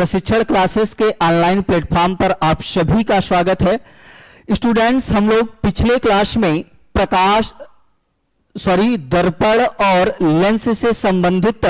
प्रशिक्षण क्लासेस के online platform पर आप सभी का स्वागत है। स्टूडेंट्स, हम लोग पिछले क्लास में दर्पण और लेंस से संबंधित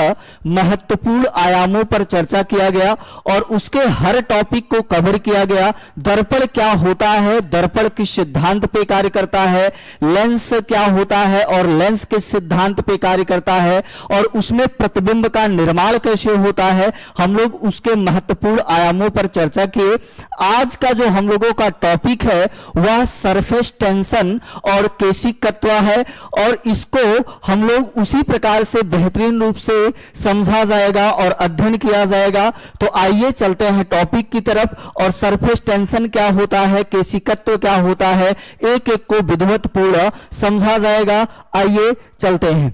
महत्वपूर्ण आयामों पर चर्चा किया गया और उसके हर टॉपिक को कवर किया गया। दर्पण क्या होता है, दर्पण किस सिद्धांत पे कार्य करता है, लेंस क्या होता है और लेंस किस सिद्धांत पे कार्य करता है, और उसमें प्रतिबिंब का निर्माण कैसे होता है, हम लोग उसके महत्वपूर्ण आयामों पर चर्चा किए। आज का जो हम लोगों का टॉपिक है वह सरफेस टेंशन और केशिकत्व है और इसको हम लोग उसी प्रकार से बेहतरीन रूप से समझा जाएगा और अध्ययन किया जाएगा। तो आइए चलते हैं टॉपिक की तरफ और सरफेस टेंशन क्या होता है, केशिकत्व क्या होता है, एक एक को विधिवतपूर्ण समझा जाएगा। आइए चलते हैं।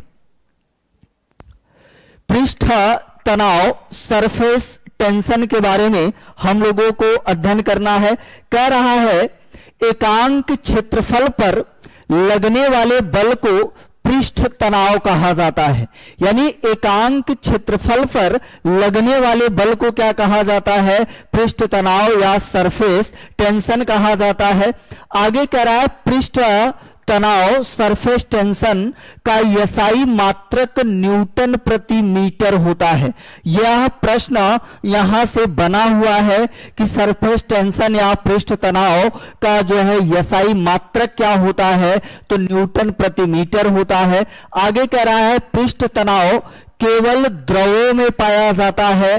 पृष्ठ तनाव, सरफेस टेंशन के बारे में हम लोगों को अध्ययन करना है। कह रहा है एकांक क्षेत्रफल पर लगने वाले बल को पृष्ठ तनाव कहा जाता है। यानी एकांक क्षेत्रफल पर लगने वाले बल को क्या कहा जाता है, पृष्ठ तनाव या सरफेस टेंशन कहा जाता है। आगे कह रहा है पृष्ठ तनाव सरफेस टेंशन का एसआई मात्रक न्यूटन प्रति मीटर होता है। यह प्रश्न यहां से बना हुआ है कि सरफेस टेंशन या पृष्ठ तनाव का जो है एसआई मात्रक क्या होता है, तो न्यूटन प्रति मीटर होता है। आगे कह रहा है पृष्ठ तनाव केवल द्रवों में पाया जाता है,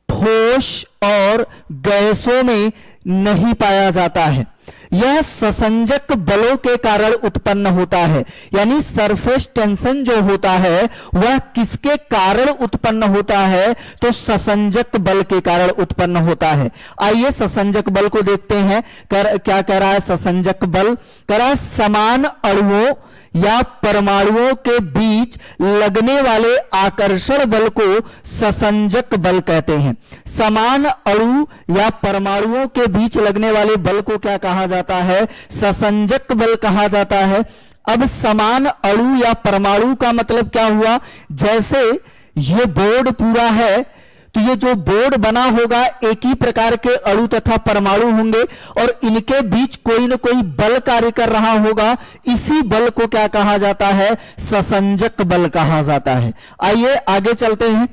ठोस और गैसों में नहीं पाया जाता है। यह ससंजक बलों के कारण उत्पन्न होता है। यानी सरफेस टेंशन जो होता है वह किसके कारण उत्पन्न होता है, तो ससंजक बल के कारण उत्पन्न होता है। आइए ससंजक बल को देखते हैं। क्या कह रहा है ससंजक बल, कह रहा है समान अणुओं या परमाणुओं के बीच लगने वाले आकर्षण बल को ससंजक बल कहते हैं। समान अणु या परमाणुओं के बीच लगने वाले बल को क्या कहा जाता है, ससंजक बल कहा जाता है। अब समान अणु या परमाणु का मतलब क्या हुआ, जैसे ये बोर्ड पूरा है तो ये जो बोर्ड बना होगा एक ही प्रकार के अणु तथा परमाणु होंगे और इनके बीच कोई न कोई बल कार्य कर रहा होगा। इसी बल को क्या कहा जाता है, ससंजक बल कहा जाता है। आइए आगे चलते हैं।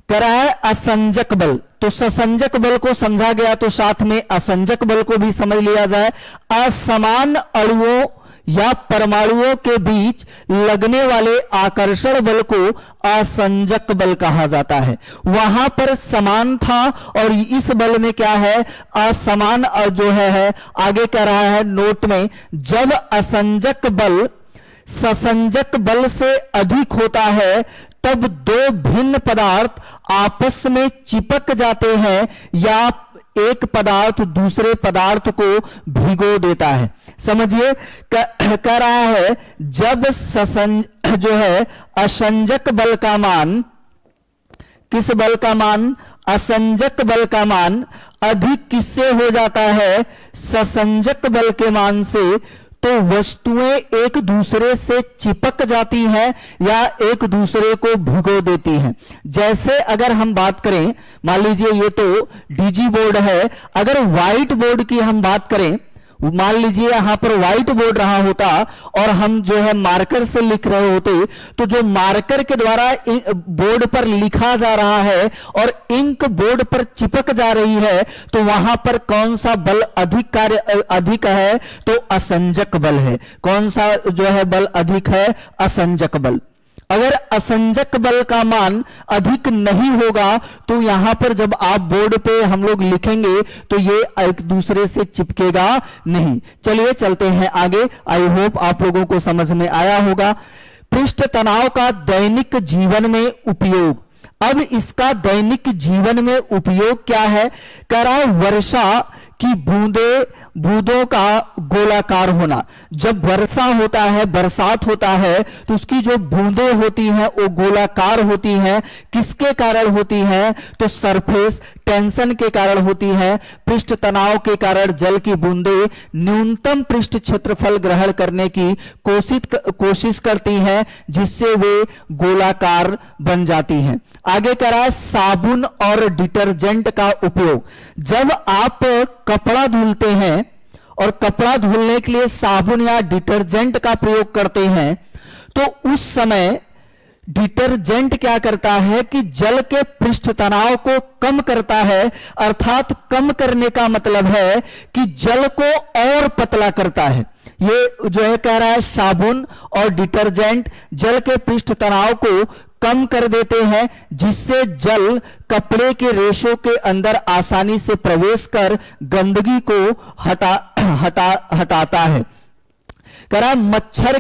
कह रहा है असंजक बल, तो ससंजक बल को समझा गया तो साथ में असंजक बल को भी समझ लिया जाए। असमान अणुओं या परमाणुओं के बीच लगने वाले आकर्षण बल को असंजक बल कहा जाता है। वहां पर समान था और इस बल में क्या है, असमान जो है आगे कह रहा है नोट में, जब असंजक बल ससंजक बल से अधिक होता है तब दो भिन्न पदार्थ आपस में चिपक जाते हैं या एक पदार्थ दूसरे पदार्थ को भिगो देता है। समझिए, कह रहा है जब जो है असंजक बल का मान, किस बल का मान, असंजक बल का मान अधिक किससे हो जाता है, ससंजक बल के मान से, तो वस्तुएं एक दूसरे से चिपक जाती हैं या एक दूसरे को भिगो देती हैं। जैसे अगर हम बात करें, मान लीजिए ये तो डीजी बोर्ड है, अगर व्हाइट बोर्ड की हम बात करें, मान लीजिए यहां पर व्हाइट बोर्ड रहा होता और हम जो है मार्कर से लिख रहे होते, तो जो मार्कर के द्वारा बोर्ड पर लिखा जा रहा है और इंक बोर्ड पर चिपक जा रही है, तो वहां पर कौन सा बल अधिक है, तो असंजक बल है। कौन सा जो है बल अधिक है, असंजक बल। अगर असंजक बल का मान अधिक नहीं होगा तो यहां पर जब आप बोर्ड पे हम लोग लिखेंगे तो ये एक दूसरे से चिपकेगा नहीं। चलिए चलते हैं आगे। आई होप आप लोगों को समझ में आया होगा। पृष्ठ तनाव का दैनिक जीवन में उपयोग। अब इसका दैनिक जीवन में उपयोग क्या है, कह रहा है वर्षा कि बूंदों का गोलाकार होना। जब वर्षा होता है, बरसात होता है, तो उसकी जो बूंदें होती हैं वो गोलाकार होती हैं। किसके कारण होती हैं? तो सरफेस टेंशन के कारण होती है। पृष्ठ तनाव के कारण जल की बूंदें न्यूनतम पृष्ठ क्षेत्रफल ग्रहण करने की कोशिश करती हैं, जिससे वे गोलाकार बन जाती हैं। आगे कह रहा है साबुन और डिटर्जेंट का उपयोग। जब आप कपड़ा धुलते हैं और कपड़ा धुलने के लिए साबुन या डिटर्जेंट का प्रयोग करते हैं, तो उस समय डिटर्जेंट क्या करता है कि जल के पृष्ठ तनाव को कम करता है। अर्थात कम करने का मतलब है कि जल को और पतला करता है। ये जो है कह रहा है साबुन और डिटर्जेंट जल के पृष्ठ तनाव को कम कर देते हैं, जिससे जल कपड़े के रेशों के अंदर आसानी से प्रवेश कर गंदगी को हटाता है। कह रहा है मच्छर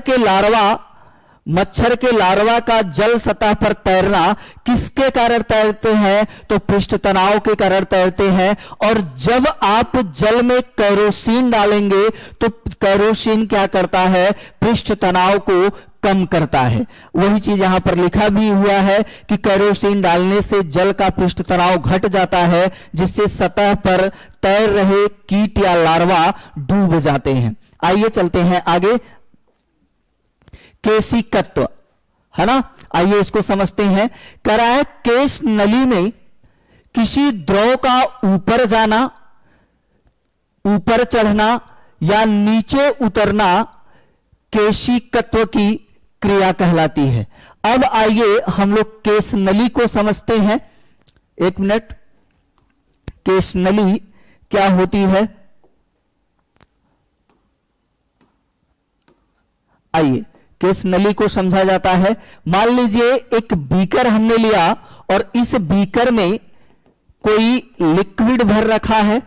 के लार्वा का जल सतह पर तैरना किसके कारण तैरते हैं? तो पृष्ठ तनाव के कारण तैरते हैं। और जब आप जल में केरोसिन डालेंगे तो केरोसिन क्या करता है? पृष्ठ तनाव को कम करता है। वही चीज यहां पर लिखा भी हुआ है कि केरोसिन डालने से जल का पृष्ठ तनाव घट जाता है, जिससे सतह पर तैर रहे कीट या लार्वा डूब जाते हैं। आइए चलते हैं आगे। केशिकत्व है ना, आइए इसको समझते हैं। कह रहा है केश नली में किसी द्रव का ऊपर जाना, ऊपर चढ़ना या नीचे उतरना केशिकत्व की क्रिया कहलाती है। अब आइए हम लोग केश नली को समझते हैं। एक मिनट, केश नली क्या होती है? आइए केश नली को समझा जाता है। मान लीजिए एक बीकर हमने लिया और इस बीकर में कोई लिक्विड भर रखा है,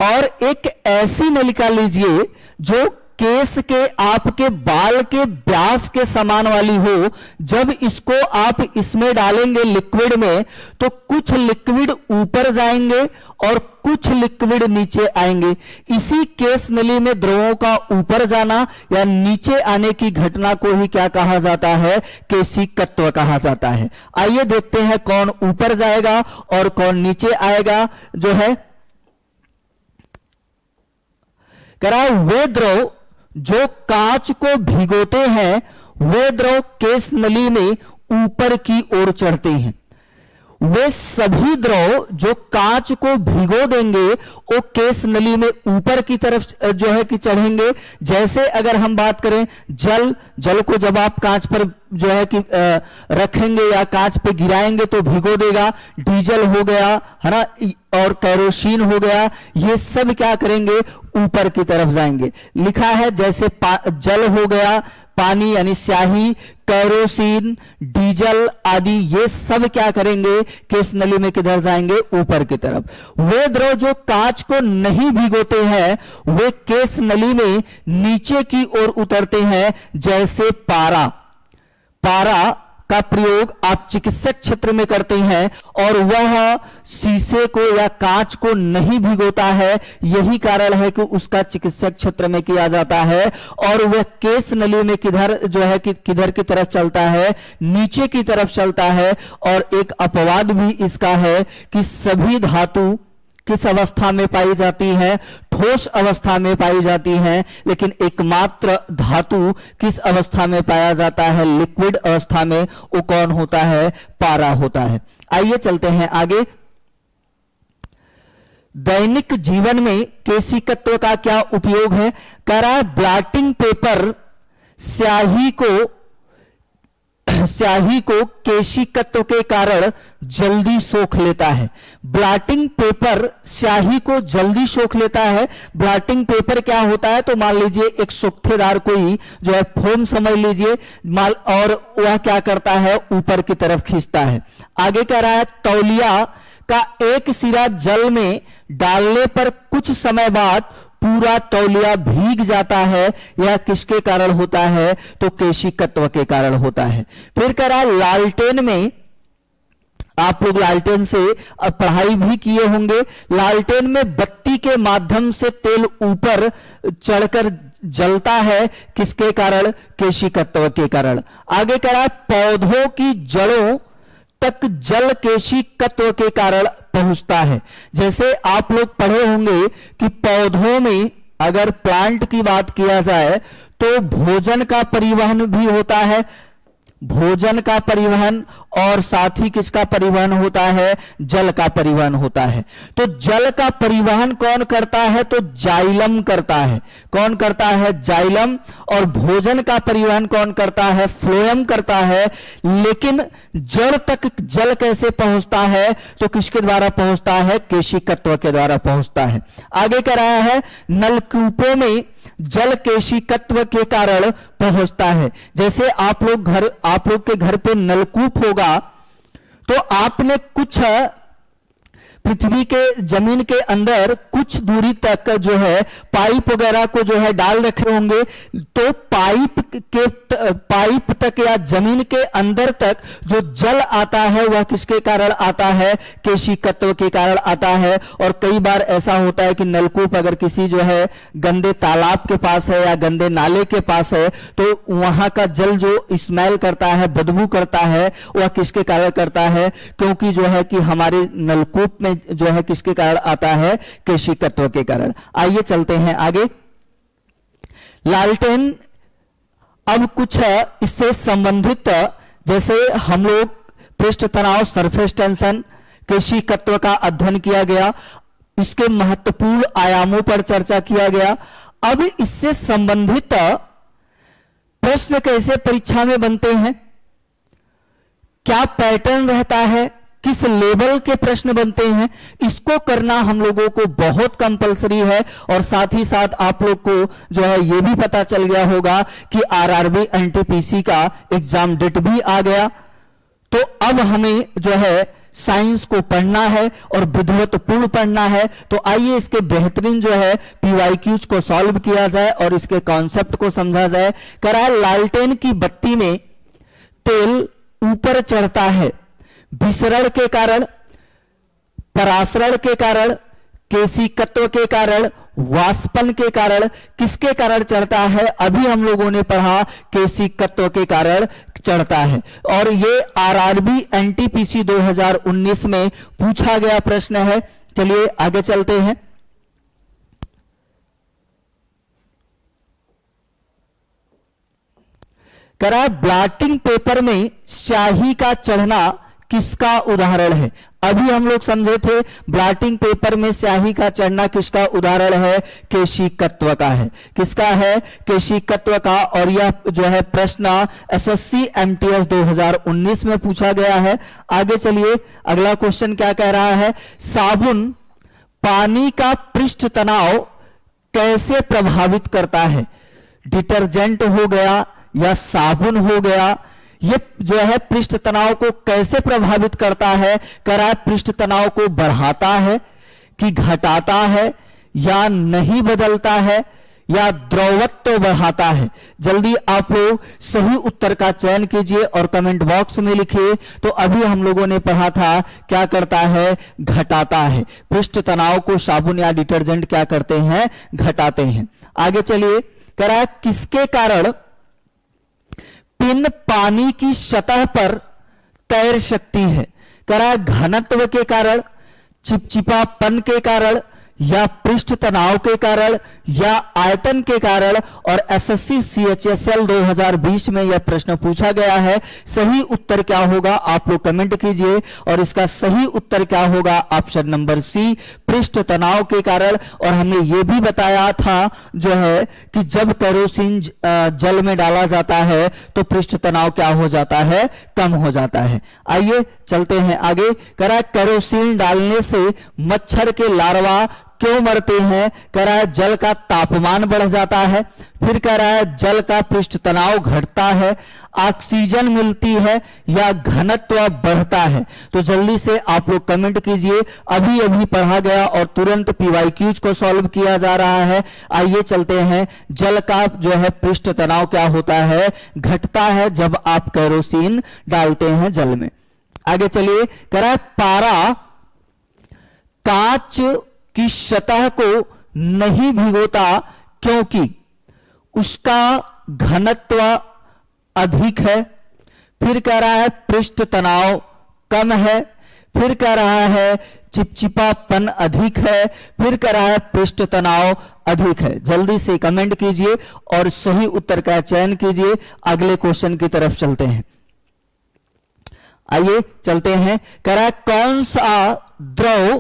और एक ऐसी नलिका लीजिए जो केस के आपके बाल के व्यास के समान वाली हो। जब इसको आप इसमें डालेंगे लिक्विड में, तो कुछ लिक्विड ऊपर जाएंगे और कुछ लिक्विड नीचे आएंगे। इसी केस नली में द्रवों का ऊपर जाना या नीचे आने की घटना को ही क्या कहा जाता है? केशिकत्व कहा जाता है। आइए देखते हैं कौन ऊपर जाएगा और कौन नीचे आएगा। जो है कह रहा है वे द्रव जो कांच को भिगोते हैं, वे द्रव केश नली में ऊपर की ओर चढ़ते हैं। वे सभी द्रव जो कांच को भिगो देंगे वो केश नली में ऊपर की तरफ जो है कि चढ़ेंगे। जैसे अगर हम बात करें जल को जब आप कांच पर जो है कि रखेंगे या कांच पे गिराएंगे तो भिगो देगा। डीजल हो गया है ना, और केरोसिन हो गया, ये सब क्या करेंगे? ऊपर की तरफ जाएंगे। लिखा है जैसे जल हो गया, पानी यानी स्याही, केरोसिन, डीजल आदि, ये सब क्या करेंगे? केश नली में किधर जाएंगे? ऊपर की तरफ। वे द्रव जो कांच को नहीं भिगोते हैं वे केश नली में नीचे की ओर उतरते हैं। जैसे पारा का प्रयोग आप चिकित्सक क्षेत्र में करते हैं और वह शीशे को या कांच को नहीं भिगोता है। यही कारण है कि उसका चिकित्सक क्षेत्र में किया जाता है। और वह केश नली में किधर जो है कि किधर की तरफ चलता है? नीचे की तरफ चलता है। और एक अपवाद भी इसका है कि सभी धातु किस अवस्था में पाई जाती है? ठोस अवस्था में पाई जाती है। लेकिन एकमात्र धातु किस अवस्था में पाया जाता है? लिक्विड अवस्था में। वो कौन होता है? पारा होता है। आइए चलते हैं आगे। दैनिक जीवन में केशिकत्व का क्या उपयोग है? कह रहा है ब्लॉटिंग पेपर स्याही को केशिकत्व के कारण जल्दी सोख लेता है। ब्लॉटिंग पेपर स्याही को जल्दी सोख लेता है। ब्लॉटिंग पेपर क्या होता है? तो मान लीजिए एक सोखेदार कोई जो है फोम समझ लीजिए, और वह क्या करता है? ऊपर की तरफ खींचता है। आगे कह रहा है तौलिया का एक सिरा जल में डालने पर कुछ समय बाद पूरा तौलिया भीग जाता है। यह किसके कारण होता है? तो केशिकत्व के कारण होता है। फिर कह रहा है लालटेन में आप लोग लालटेन से पढ़ाई भी किए होंगे। लालटेन में बत्ती के माध्यम से तेल ऊपर चढ़कर जलता है, किसके कारण? केशिकत्व के कारण। आगे कह रहा है पौधों की जड़ों तक जल केशिकत्व के कारण पहुंचता है। जैसे आप लोग पढ़े होंगे कि पौधों में अगर प्लांट की बात किया जाए तो भोजन का परिवहन भी होता है, भोजन का परिवहन, और साथ ही किसका परिवहन होता है? जल का परिवहन होता है। तो जल का परिवहन कौन करता है? तो जाइलम करता है। कौन करता है? जाइलम। और भोजन का परिवहन कौन करता है? फ्लोएम करता है। लेकिन जड़ तक जल कैसे पहुंचता है? तो किसके द्वारा पहुंचता है? केशिकत्व के द्वारा पहुंचता है। आगे कह रहा है नलकूपों में जल केशिकत्व के कारण पहुंचता है। जैसे आप लोग के घर पे नलकूप होगा तो आपने कुछ पृथ्वी के जमीन के अंदर कुछ दूरी तक जो है पाइप वगैरह को जो है डाल रखे होंगे, तो पाइप तक या जमीन के अंदर तक जो जल आता है वह किसके कारण आता है? केशिकत्व के कारण आता है। और कई बार ऐसा होता है कि नलकूप अगर किसी जो है गंदे तालाब के पास है या गंदे नाले के पास है तो वहां का जल जो स्मेल करता है, बदबू करता है, वह किसके कारण करता है? क्योंकि जो है कि हमारे नलकूप में जो है किसके कारण आता है? केशिकत्व के कारण। आइए चलते हैं आगे। लालटेन अब कुछ इससे संबंधित, जैसे हम लोग पृष्ठ तनाव, सरफेस टेंशन, केशिकत्व का अध्ययन किया गया, इसके महत्वपूर्ण आयामों पर चर्चा किया गया। अब इससे संबंधित प्रश्न कैसे परीक्षा में बनते हैं, क्या पैटर्न रहता है, किस लेवल के प्रश्न बनते हैं, इसको करना हम लोगों को बहुत कंपलसरी है। और साथ ही साथ आप लोग को जो है यह भी पता चल गया होगा कि आरआरबी एनटीपीसी का एग्जाम डेट भी आ गया। तो अब हमें जो है साइंस को पढ़ना है और विधिवतपूर्ण पढ़ना है। तो आइए इसके बेहतरीन जो है पीवाईक्यूज को सॉल्व किया जाए और इसके कॉन्सेप्ट को समझा जाए। करा लालटेन की बत्ती में तेल ऊपर चढ़ता है विसरण के कारण, परासरण के कारण, केशिकत्व के कारण, वाष्पन के कारण। किसके कारण चढ़ता है? अभी हम लोगों ने पढ़ा केशिकत्व के कारण चढ़ता है। और ये आरआरबी एनटीपीसी 2019 में पूछा गया प्रश्न है। चलिए आगे चलते हैं। करा ब्लॉटिंग पेपर में स्याही का चढ़ना किसका उदाहरण है? अभी हम लोग समझे थे ब्लॉटिंग पेपर में स्याही का चढ़ना किसका उदाहरण है? केशिकत्व का है। किसका है? केशिकत्व का। और यह जो है प्रश्न एसएससी एमटीएस 2019 में पूछा गया है। आगे चलिए, अगला क्वेश्चन क्या कह रहा है? साबुन पानी का पृष्ठ तनाव कैसे प्रभावित करता है? डिटर्जेंट हो गया या साबुन हो गया, ये जो है पृष्ठ तनाव को कैसे प्रभावित करता है? करा पृष्ठ तनाव को बढ़ाता है कि घटाता है, या नहीं बदलता है, या द्रवत्व बढ़ाता है? जल्दी आप लोग सही उत्तर का चयन कीजिए और कमेंट बॉक्स में लिखिए। तो अभी हम लोगों ने पढ़ा था क्या करता है? घटाता है। पृष्ठ तनाव को साबुन या डिटर्जेंट क्या करते हैं? घटाते हैं। आगे चलिए, करा किसके कारण पिन पानी की सतह पर तैर सकती है? करा घनत्व के कारण, चिपचिपापन के कारण, या पृष्ठ तनाव के कारण, या आयतन के कारण। और एसएससी सीएचएसएल 2020 में यह प्रश्न पूछा गया है। सही उत्तर क्या होगा आप लोग कमेंट कीजिए। और इसका सही उत्तर क्या होगा? ऑप्शन नंबर सी, पृष्ठ तनाव के कारण। और हमने ये भी बताया था जो है कि जब केरोसिन जल में डाला जाता है तो पृष्ठ तनाव क्या हो जाता है? कम हो जाता है। आइए चलते हैं आगे। करा केरोसिन डालने से मच्छर के लार्वा क्यों मरते हैं? कह रहा है जल का तापमान बढ़ जाता है। फिर कह रहा है जल का पृष्ठ तनाव घटता है, ऑक्सीजन मिलती है, या घनत्व बढ़ता है। तो जल्दी से आप लोग कमेंट कीजिए। अभी अभी पढ़ा गया और तुरंत पीवाईक्यूज को सॉल्व किया जा रहा है। आइए चलते हैं। जल का जो है पृष्ठ तनाव क्या होता है? घटता है जब आप केरोसिन डालते हैं जल में। आगे चलिए, कह रहा है पारा कांच की सतह को नहीं भिगोता क्योंकि उसका घनत्व अधिक है। फिर कह रहा है पृष्ठ तनाव कम है। फिर कह रहा है चिपचिपापन अधिक है। फिर कह रहा है पृष्ठ तनाव अधिक है। जल्दी से कमेंट कीजिए और सही उत्तर का चयन कीजिए। अगले क्वेश्चन की तरफ चलते हैं। आइए चलते हैं। कह रहा है कौन सा द्रव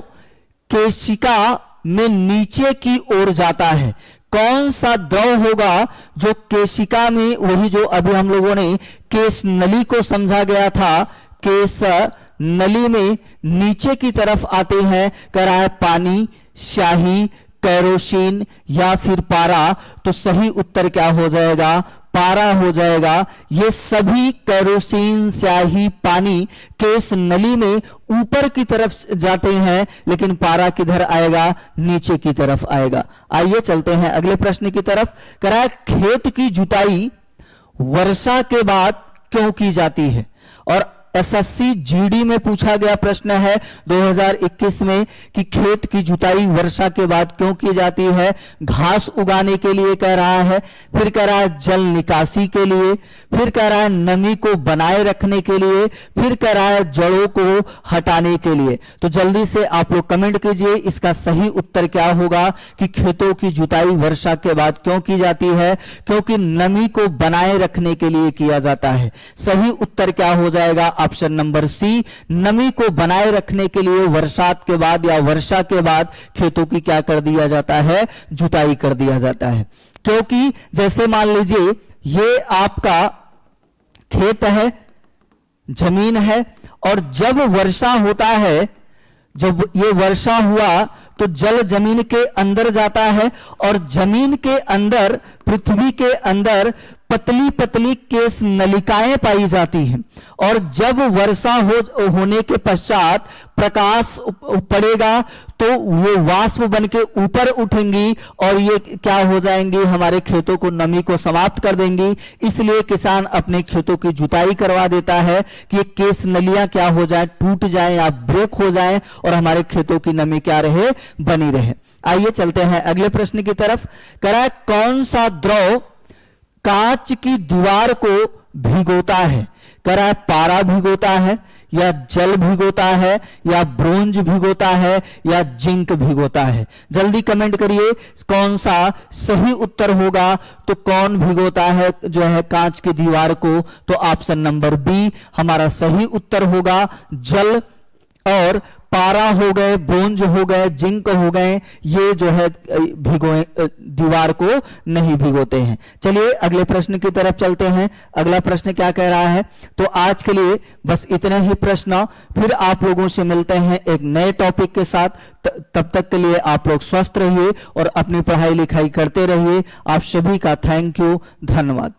केशिका में नीचे की ओर जाता है? कौन सा द्रव होगा जो केशिका में, वही जो अभी हम लोगों ने केश नली को समझा गया था, केश नली में नीचे की तरफ आते हैं। कह रहा है पानी, स्याही, केरोसिन या फिर पारा। तो सही उत्तर क्या हो जाएगा? पारा हो जाएगा। ये सभी केरोसिन, स्याही, पानी केश नली में ऊपर की तरफ जाते हैं, लेकिन पारा किधर आएगा? नीचे की तरफ आएगा। आइए चलते हैं अगले प्रश्न की तरफ। कह रहा है खेत की जुताई वर्षा के बाद क्यों की जाती है? और एसएससी जीडी में पूछा गया प्रश्न है 2021 में कि खेत की जुताई वर्षा के बाद क्यों की जाती है? घास उगाने के लिए कह रहा है। फिर कह रहा है जल निकासी के लिए। फिर कह रहा है नमी को बनाए रखने के लिए। फिर कह रहा है जड़ों को हटाने के लिए। तो जल्दी से आप लोग कमेंट कीजिए, इसका सही उत्तर क्या होगा कि खेतों की जुताई वर्षा के बाद क्यों की जाती है? क्योंकि नमी को बनाए रखने के लिए किया जाता है। सही उत्तर क्या हो जाएगा? ऑप्शन नंबर सी, नमी को बनाए रखने के लिए वर्षात के बाद या वर्षा के बाद खेतों की क्या कर दिया जाता है? जुताई कर दिया जाता है। क्योंकि जैसे मान लीजिए ये आपका खेत है, जमीन है, और जब वर्षा होता है, जब ये वर्षा हुआ तो जल जमीन के अंदर जाता है और जमीन के अंदर, पृथ्वी के अंदर पतली पतली केश नलिकाएं पाई जाती हैं। और जब वर्षा होने के पश्चात प्रकाश पड़ेगा तो वो वाष्प बनके ऊपर उठेंगी और ये क्या हो जाएंगी? हमारे खेतों को, नमी को समाप्त कर देंगी। इसलिए किसान अपने खेतों की जुताई करवा देता है कि ये केश नलियां क्या हो जाए? टूट जाएं या ब्रेक हो जाएं और हमारे खेतों की नमी क्या रहे? बनी रहे। आइए चलते हैं अगले प्रश्न की तरफ। कह रहा है कौन सा द्रव कांच की दीवार को भिगोता है? कह रहा है पारा भिगोता है, या जल भिगोता है, या ब्रोंज भिगोता है, या जिंक भिगोता है? जल्दी कमेंट करिए कौन सा सही उत्तर होगा। तो कौन भिगोता है जो है कांच की दीवार को? तो ऑप्शन नंबर बी हमारा सही उत्तर होगा। जल और पारा हो गए, ब्रोंज हो गए, जिंक हो गए, ये जो है भिगोए, दीवार को नहीं भिगोते हैं। चलिए अगले प्रश्न की तरफ चलते हैं। अगला प्रश्न क्या कह रहा है? तो आज के लिए बस इतने ही प्रश्न, फिर आप लोगों से मिलते हैं एक नए टॉपिक के साथ। तब तक के लिए आप लोग स्वस्थ रहिए और अपनी पढ़ाई लिखाई करते रहिए। आप सभी का थैंक यू, धन्यवाद।